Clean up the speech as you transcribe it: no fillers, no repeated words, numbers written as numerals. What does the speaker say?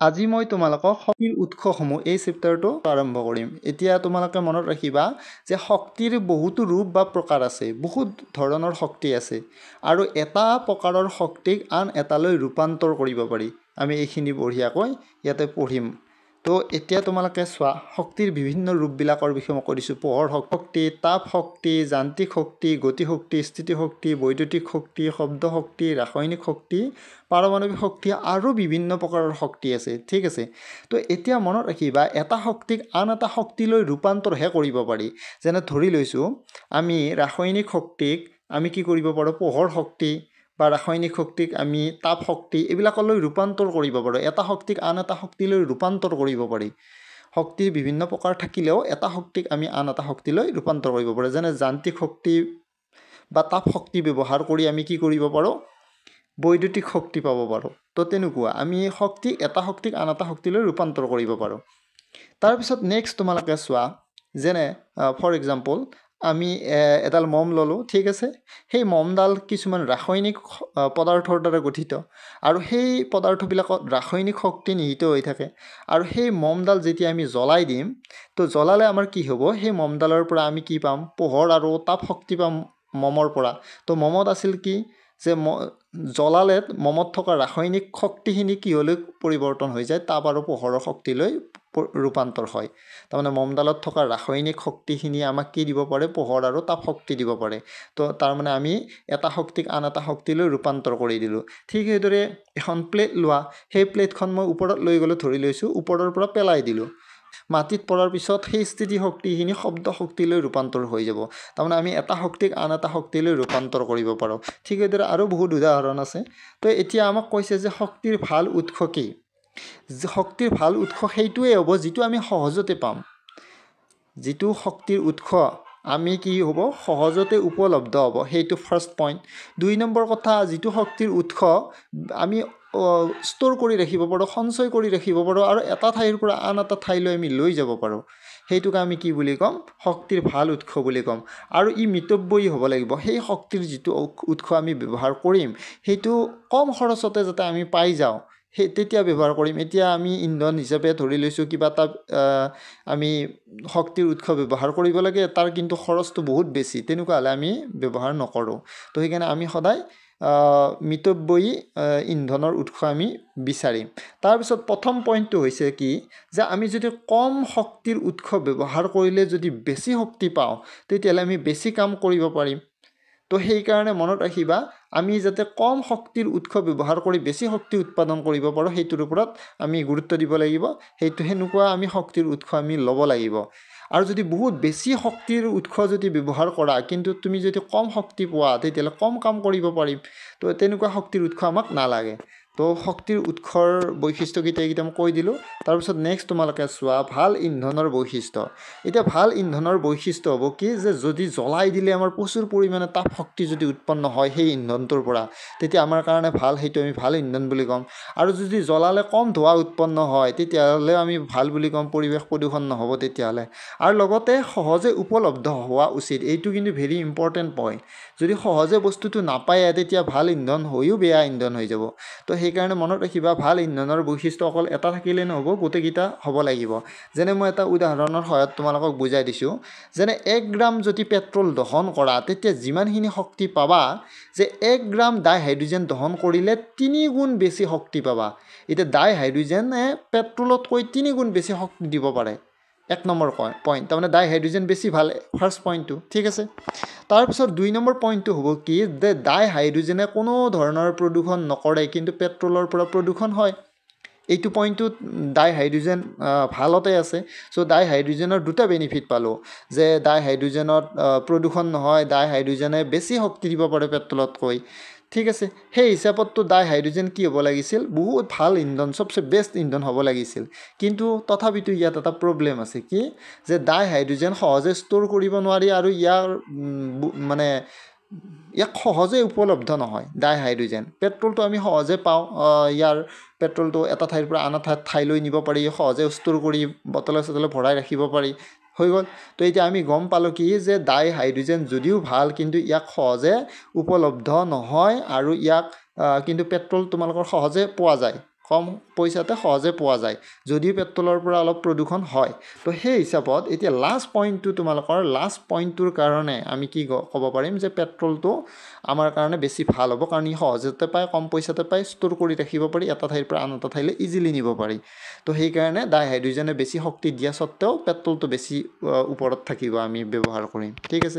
আজি মই তোমালোকক শক্তিৰ উৎসসমূহ এই চেপ্টাৰটো আৰম্ভ কৰিম। এতিয়া তোমালোকে মনত ৰাখিবা যে শক্তিৰ বহুতো ৰূপ বা প্ৰকাৰ আছে, বহুত ধৰণৰ শক্তি আছে আৰু এটা প্ৰকাৰৰ শক্তিক আন এটালৈ ৰূপান্তৰ কৰিব পাৰি। আমি এইখিনি বঢ়িয়াকৈ ইয়াতে পঢ়িম। তো এতিয়া তোমালোকে চোৱা, শক্তিৰ বিভিন্ন ৰূপবিলাকৰ বিষয়ে মই কৈ দিছোঁ। পোহৰ শক্তি, তাপ শক্তি, যান্ত্ৰিক শক্তি, গতি শক্তি, স্থিতি শক্তি, বৈদ্যুতিক শক্তি, শব্দ শক্তি, ৰাসায়নিক শক্তি, পাৰমাণৱিক শক্তি আৰু বিভিন্ন প্ৰকাৰৰ শক্তি আছে। ঠিক আছে, তো এতিয়া মনত ৰাখিবা এটা শক্তিক আন এটা শক্তিলৈ ৰূপান্তৰহে কৰিব পাৰি। যেনে ধৰি লৈছোঁ আমি ৰাসায়নিক শক্তিক আমি কি কৰিব পাৰোঁ, পোহৰ শক্তি বা ৰাসায়নিক শক্তিক আমি তাপ শক্তি এইবিলাকলৈ ৰূপান্তৰ কৰিব পাৰোঁ। এটা শক্তিক আন এটা শক্তিলৈ ৰূপান্তৰ কৰিব পাৰি। শক্তিৰ বিভিন্ন প্ৰকাৰ থাকিলেও এটা শক্তিক আমি আন এটা শক্তিলৈ ৰূপান্তৰ কৰিব পাৰোঁ। যেনে যান্ত্ৰিক শক্তি বা তাপ শক্তি ব্যৱহাৰ কৰি আমি কি কৰিব পাৰোঁ, বৈদ্যুতিক শক্তি পাব পাৰোঁ। তো তেনেকুৱা আমি এটা শক্তিক আন এটা শক্তিলৈ ৰূপান্তৰ কৰিব পাৰোঁ। তাৰপিছত নেক্সট তোমালোকে চোৱা, যেনে ফৰ এক্সাম্পল আমি এডাল মম ল'লোঁ। ঠিক আছে, সেই মমডাল কিছুমান ৰাসায়নিক পদাৰ্থৰ দ্বাৰা গঠিত আৰু সেই পদাৰ্থবিলাকত ৰাসায়নিক শক্তি নিহিত হৈ থাকে। আৰু সেই মমডাল যেতিয়া আমি জ্বলাই দিম, তো জ্বলালে আমাৰ কি হ'ব, সেই মমডালৰ পৰা আমি কি পাম, পোহৰ আৰু তাপ শক্তি পাম মমৰ পৰা। তো মমত আছিল কি যে জ্বলালে মমত থকা ৰাসায়নিক শক্তিখিনি কিহলৈ পৰিৱৰ্তন হৈ যায়, তাপ আৰু পোহৰৰ শক্তিলৈ ৰূপান্তৰ হয়। তাৰমানে মমডালত থকা ৰাসায়নিক শক্তিখিনি আমাক কি দিব পাৰে, পোহৰ আৰু তাপ শক্তি দিব পাৰে। তো তাৰমানে আমি এটা শক্তিক আন এটা শক্তিলৈ ৰূপান্তৰ কৰি দিলোঁ। ঠিক সেইদৰে এখন প্লেট লোৱা, সেই প্লেটখন মই ওপৰত লৈ গ'লোঁ, ধৰি লৈছোঁ ওপৰৰ পৰা পেলাই দিলোঁ। মাটিত পৰাৰ পিছত সেই স্থিতি শক্তিখিনি শব্দ শক্তিলৈ ৰূপান্তৰ হৈ যাব। তাৰমানে আমি এটা শক্তিক আন এটা শক্তিলৈ ৰূপান্তৰ কৰিব পাৰোঁ। ঠিক সেইদৰে আৰু বহুত উদাহৰণ আছে। তো এতিয়া আমাক কৈছে যে শক্তিৰ ভাল উৎস কি? শক্তিৰ ভাল উৎস সেইটোৱে হ'ব যিটো আমি সহজতে পাম। যিটো শক্তিৰ উৎস আমি কি হ'ব, সহজতে উপলব্ধ হ'ব, সেইটো ফাৰ্ষ্ট পইণ্ট। 2 নম্বৰ কথা, যিটো শক্তিৰ উৎস আমি ষ্ট'ৰ কৰি ৰাখিব পাৰোঁ, সঞ্চয় কৰি ৰাখিব পাৰোঁ আৰু এটা ঠাইৰ পৰা আন এটা ঠাইলৈ আমি লৈ যাব পাৰোঁ, সেইটোক আমি কি বুলি ক'ম, শক্তিৰ ভাল উৎস বুলি ক'ম। আৰু ই মিতব্যয়ী হ'ব লাগিব। সেই শক্তিৰ যিটো উৎস আমি ব্যৱহাৰ কৰিম, সেইটো কম খৰচতে যাতে আমি পাই যাওঁ, তেতিয়া ব্যৱহাৰ কৰিম। এতিয়া আমি ইন্ধন হিচাপে ধৰি লৈছোঁ কিবা এটা আমি শক্তিৰ উৎস ব্যৱহাৰ কৰিব লাগে, তাৰ কিন্তু খৰচটো বহুত বেছি, তেনেকুৱা হ'লে আমি ব্যৱহাৰ নকৰোঁ। তো সেইকাৰণে আমি সদায় মিতব্যয়ী ইন্ধনৰ উৎস আমি বিচাৰিম। তাৰপিছত প্ৰথম পইণ্টটো হৈছে কি, যে আমি যদি কম শক্তিৰ উৎস ব্যৱহাৰ কৰিলে যদি বেছি শক্তি পাওঁ, তেতিয়াহ'লে আমি বেছি কাম কৰিব পাৰিম। তো সেইকাৰণে মনত ৰাখিবা, আমি যাতে কম শক্তিৰ উৎস ব্যৱহাৰ কৰি বেছি শক্তি উৎপাদন কৰিব পাৰোঁ, সেইটোৰ ওপৰত আমি গুৰুত্ব দিব লাগিব। সেনেকুৱা আমি শক্তিৰ উৎস আমি ল'ব লাগিব। আৰু যদি বহুত বেছি শক্তিৰ উৎস যদি ব্যৱহাৰ কৰা, কিন্তু তুমি যদি কম শক্তি পোৱা, তেতিয়াহ'লে কম কাম কৰিব পাৰিম। তো তেনেকুৱা শক্তিৰ উৎস আমাক নালাগে। তো শক্তিৰ উৎসৰ বৈশিষ্ট্যকেইটা এইকেইটা মই কৈ দিলোঁ। তাৰপিছত নেক্সট তোমালোকে চোৱা, ভাল ইন্ধনৰ বৈশিষ্ট্য। এতিয়া ভাল ইন্ধনৰ বৈশিষ্ট্য হ'ব কি, যে যদি জ্বলাই দিলে আমাৰ প্ৰচুৰ পৰিমাণে তাপ শক্তি যদি উৎপন্ন হয় সেই ইন্ধনটোৰ পৰা, তেতিয়া আমাৰ কাৰণে ভাল, সেইটো আমি ভাল ইন্ধন বুলি ক'ম। আৰু যদি জ্বলালে কম ধোঁৱা উৎপন্ন হয়, তেতিয়াহ'লে আমি ভাল বুলি ক'ম, পৰিৱেশ প্ৰদূষণ নহ'ব তেতিয়াহ'লে। আৰু লগতে সহজে উপলব্ধ হোৱা উচিত, এইটো কিন্তু ভেৰি ইম্পৰ্টেণ্ট পইণ্ট। যদি সহজে বস্তুটো নাপায়, তেতিয়া ভাল ইন্ধন হৈও বেয়া ইন্ধন হৈ যাব। তো সেইকাৰণে মনত ৰাখিবা, ভাল ইন্ধনৰ বৈশিষ্ট্য অকল এটা থাকিলে নহ'ব, গোটেইকেইটা হ'ব লাগিব। যেনে মই এটা উদাহৰণৰ সহায়ত তোমালোকক বুজাই দিছোঁ। যেনে 1 গ্ৰাম যদি পেট্ৰল দহন কৰা, তেতিয়া যিমানখিনি শক্তি পাবা, যে 1 গ্ৰাম ডাই হাইড্ৰজেন দহন কৰিলে 3 গুণ বেছি শক্তি পাবা। এতিয়া ডাই হাইড্ৰজেনে পেট্ৰলতকৈ 3 গুণ বেছি শক্তি দিব পাৰে। 1 নম্বৰ পইণ্ট, তাৰমানে ডাই হাইড্ৰজেন বেছি ভাল, ফাৰ্ষ্ট পইণ্টটো। ঠিক আছে, তাৰপিছত 2 নম্বৰ পইণ্টটো হ'ব কি, যে ডাই হাইড্ৰজেনে কোনো ধৰণৰ প্ৰদূষণ নকৰে, কিন্তু পেট্ৰলৰ পৰা প্ৰদূষণ হয়। এইটো পইণ্টটোত ডাই হাইড্ৰজেন ভালতে আছে। চ' ডাই হাইড্ৰজেনৰ দুটা বেনিফিট পালোঁ, যে ডাই হাইড্ৰজেনত প্ৰদূষণ নহয়, ডাই হাইড্ৰজেনে বেছি শক্তি দিব পাৰে পেট্ৰলতকৈ। ঠিক আছে, সেই হিচাপততো ডাই হাইড্ৰজেন কি হ'ব লাগিছিল, বহুত ভাল ইন্ধন, চবচে বেষ্ট ইন্ধন হ'ব লাগিছিল। কিন্তু তথাপিতো ইয়াত এটা প্ৰব্লেম আছে, কি যে ডাই হাইড্ৰজেন সহজে ষ্ট'ৰ কৰিব নোৱাৰি আৰু ইয়াক সহজে উপলব্ধ নহয় ডাই হাইড্ৰজেন। পেট্ৰলটো আমি সহজে পাওঁ, ইয়াৰ পেট্ৰলটো এটা ঠাইৰ পৰা আন এটা ঠাইলৈ নিব পাৰি, সহজে ষ্ট'ৰ কৰি বটলে চটলে ভৰাই ৰাখিব পাৰি, হৈ গ'ল। তো এতিয়া আমি গম পালোঁ কি, যে ডাই হাইড্ৰজেন যদিও ভাল, কিন্তু ইয়াক সহজে উপলব্ধ নহয়, আৰু ইয়াক কিন্তু পেট্ৰল তোমালোকৰ সহজে পোৱা যায়, কম পইচাতে সহজে পোৱা যায় যদিও পেট্ৰলৰ পৰা অলপ প্ৰদূষণ হয় তো সেই হিচাপত এতিয়া লাষ্ট পইণ্টটো তোমালোকৰ লাষ্ট পইণ্টটোৰ কাৰণে আমি কি ক'ব পাৰিম যে পেট্ৰলটো আমাৰ কাৰণে বেছি ভাল হ'ব কাৰণ ই সহজতে পায় কম পইচাতে পায় ষ্ট'ৰ কৰি ৰাখিব পাৰি এটা ঠাইৰ পৰা আন এটা ঠাইলৈ ইজিলি নিব পাৰি তো সেইকাৰণে ডাইহাইড্ৰজেনে বেছি শক্তি দিয়া স্বত্তেও পেট্ৰলটো বেছি ওপৰত থাকিব আমি ব্যৱহাৰ কৰিম ঠিক আছে